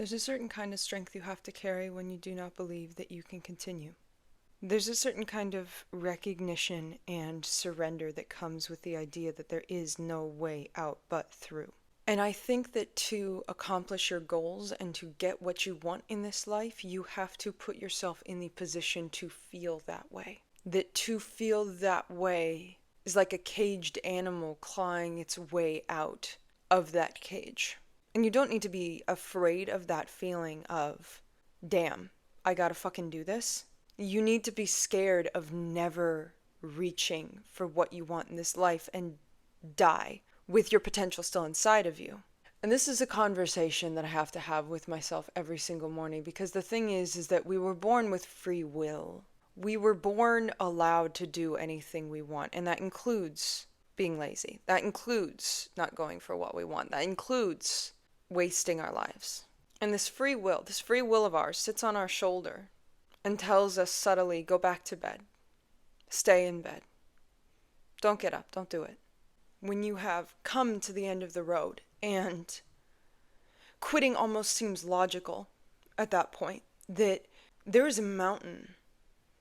There's a certain kind of strength you have to carry when you do not believe that you can continue. There's a certain kind of recognition and surrender that comes with the idea that there is no way out but through. And I think that to accomplish your goals and to get what you want in this life, you have to put yourself in the position to feel that way. That to feel that way is like a caged animal clawing its way out of that cage. And you don't need to be afraid of that feeling of, damn, I gotta fucking do this. You need to be scared of never reaching for what you want in this life and die with your potential still inside of you. And this is a conversation that I have to have with myself every single morning, because the thing is that we were born with free will. We were born allowed to do anything we want, and that includes being lazy. That includes not going for what we want. That includes wasting our lives. And this free will of ours sits on our shoulder and tells us subtly, go back to bed. Stay in bed. Don't get up. Don't do it. When you have come to the end of the road, and quitting almost seems logical at that point, that there is a mountain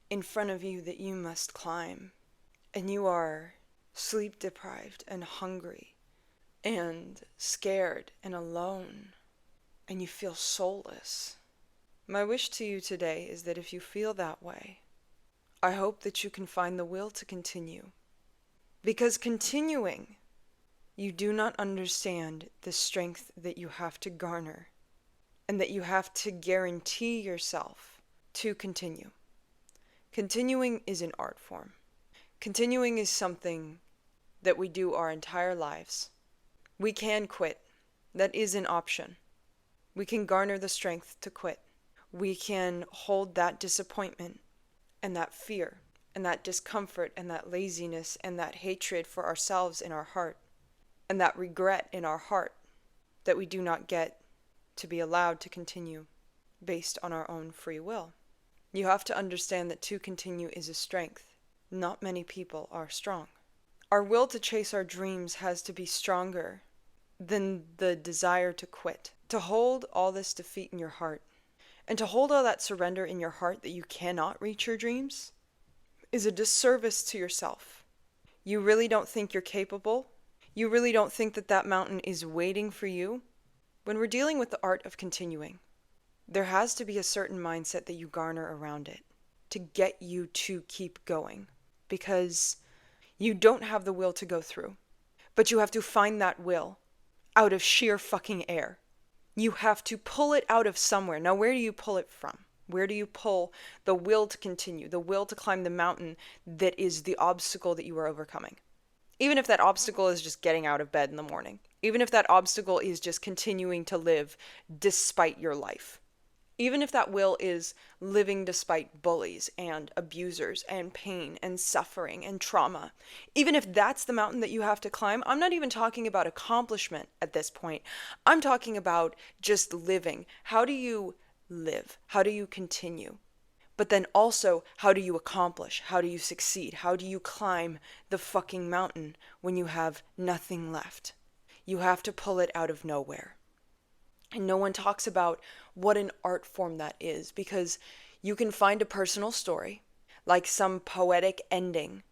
in front of you that you must climb, and you are sleep deprived and hungry and scared and alone, and you feel soulless. My wish to you today is that if you feel that way, I hope that you can find the will to continue. Because continuing, you do not understand the strength that you have to garner and that you have to guarantee yourself to continue. Continuing is an art form. Continuing is something that we do our entire lives. We can quit. That is an option. We can garner the strength to quit. We can hold that disappointment and that fear and that discomfort and that laziness and that hatred for ourselves in our heart and that regret in our heart that we do not get to be allowed to continue based on our own free will. You have to understand that to continue is a strength. Not many people are strong. Our will to chase our dreams has to be stronger than the desire to quit. To hold all this defeat in your heart and to hold all that surrender in your heart that you cannot reach your dreams is a disservice to yourself. You really don't think you're capable? You really don't think that that mountain is waiting for you? When we're dealing with the art of continuing, there has to be a certain mindset that you garner around it to get you to keep going, because you don't have the will to go through, but you have to find that will out of sheer fucking air. You have to pull it out of somewhere. Now, where do you pull it from? Where do you pull the will to continue, the will to climb the mountain that is the obstacle that you are overcoming? Even if that obstacle is just getting out of bed in the morning. Even if that obstacle is just continuing to live despite your life. Even if that will is living despite bullies and abusers and pain and suffering and trauma. Even if that's the mountain that you have to climb, I'm not even talking about accomplishment at this point. I'm talking about just living. How do you live? How do you continue? But then also, how do you accomplish? How do you succeed? How do you climb the fucking mountain when you have nothing left? You have to pull it out of nowhere. And no one talks about what an art form that is, because you can find a personal story, like some poetic ending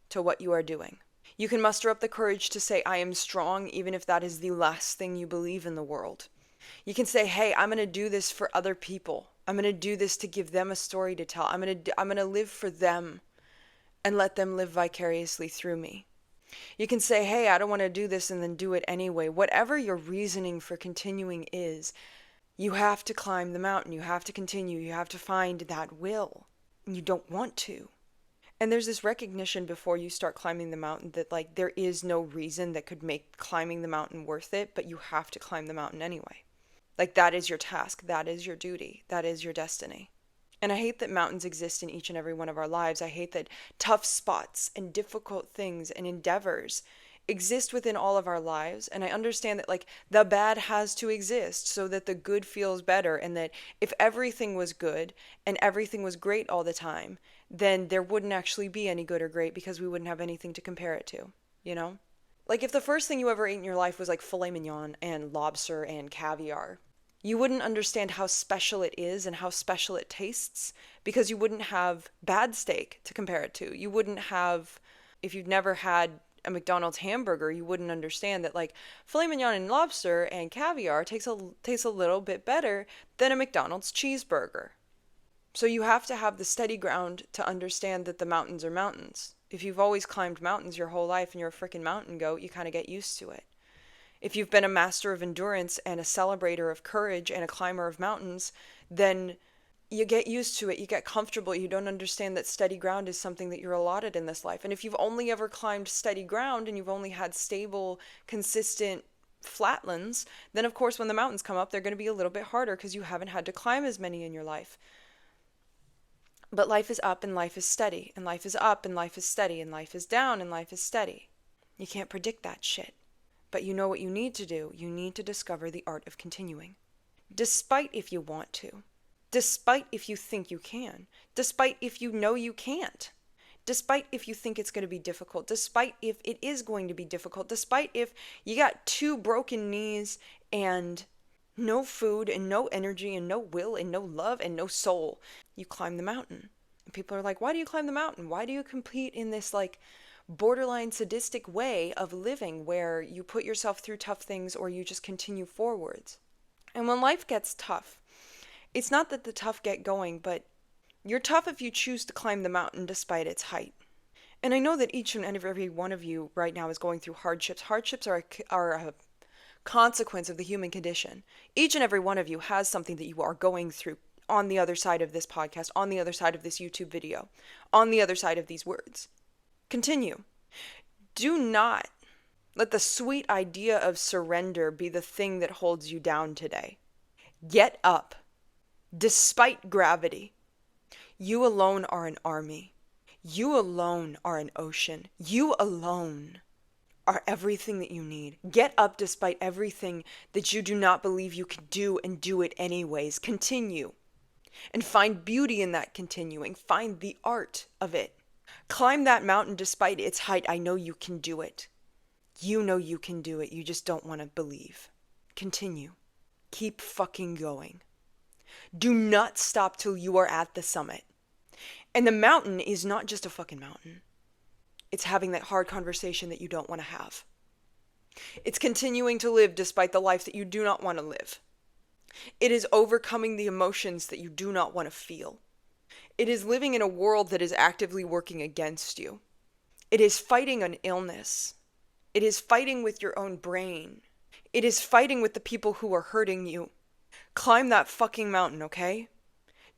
to what you are doing. You can muster up the courage to say, I am strong, even if that is the last thing you believe in the world. You can say, hey, I'm going to do this for other people. I'm going to do this to give them a story to tell. I'm going to live for them and let them live vicariously through me. You can say, hey, I don't want to do this, and then do it anyway. Whatever your reasoning for continuing is, you have to climb the mountain. You have to continue. You have to find that will. And you don't want to. And there's this recognition before you start climbing the mountain that like there is no reason that could make climbing the mountain worth it, but you have to climb the mountain anyway. Like that is your task. That is your duty. That is your destiny. And I hate that mountains exist in each and every one of our lives. I hate that tough spots and difficult things and endeavors exist within all of our lives. And I understand that like the bad has to exist so that the good feels better. And that if everything was good and everything was great all the time, then there wouldn't actually be any good or great because we wouldn't have anything to compare it to, you know? Like if the first thing you ever ate in your life was like filet mignon and lobster and caviar, You wouldn't understand how special it is and how special it tastes because you wouldn't have bad steak to compare it to. You wouldn't have, if you've never had a McDonald's hamburger, you wouldn't understand that like filet mignon and lobster and caviar tastes a little bit better than a McDonald's cheeseburger. So you have to have the steady ground to understand that the mountains are mountains. If you've always climbed mountains your whole life and you're a freaking mountain goat, you kind of get used to it. If you've been a master of endurance and a celebrator of courage and a climber of mountains, then you get used to it. You get comfortable. You don't understand that steady ground is something that you're allotted in this life. And if you've only ever climbed steady ground and you've only had stable, consistent flatlands, then of course when the mountains come up, they're going to be a little bit harder because you haven't had to climb as many in your life. But life is up and life is steady, and life is up and life is steady, and life is down and life is steady. You can't predict that shit. But you know what you need to do? You need to discover the art of continuing. Despite if you want to. Despite if you think you can. Despite if you know you can't. Despite if you think it's going to be difficult. Despite if it is going to be difficult. Despite if you got 2 broken knees and no food and no energy and no will and no love and no soul. You climb the mountain. And people are like, why do you climb the mountain? Why do you compete in this like borderline sadistic way of living where you put yourself through tough things or you just continue forwards? And when life gets tough, it's not that the tough get going, but you're tough if you choose to climb the mountain despite its height. And I know that each and every one of you right now is going through hardships. Hardships are a consequence of the human condition. Each and every one of you has something that you are going through on the other side of this podcast, on the other side of this YouTube video, on the other side of these words. Continue. Do not let the sweet idea of surrender be the thing that holds you down today. Get up. Despite gravity. You alone are an army. You alone are an ocean. You alone are everything that you need. Get up despite everything that you do not believe you can do and do it anyways. Continue. And find beauty in that continuing. Find the art of it. Climb that mountain despite its height. I know you can do it. You know you can do it. You just don't want to believe. Continue. Keep fucking going. Do not stop till you are at the summit. And the mountain is not just a fucking mountain. It's having that hard conversation that you don't want to have. It's continuing to live despite the life that you do not want to live. It is overcoming the emotions that you do not want to feel. It is living in a world that is actively working against you. It is fighting an illness. It is fighting with your own brain. It is fighting with the people who are hurting you. Climb that fucking mountain, okay?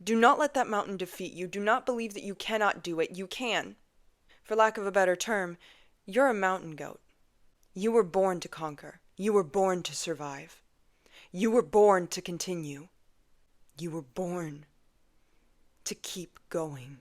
Do not let that mountain defeat you. Do not believe that you cannot do it. You can. For lack of a better term, you're a mountain goat. You were born to conquer. You were born to survive. You were born to continue. You were born to keep going.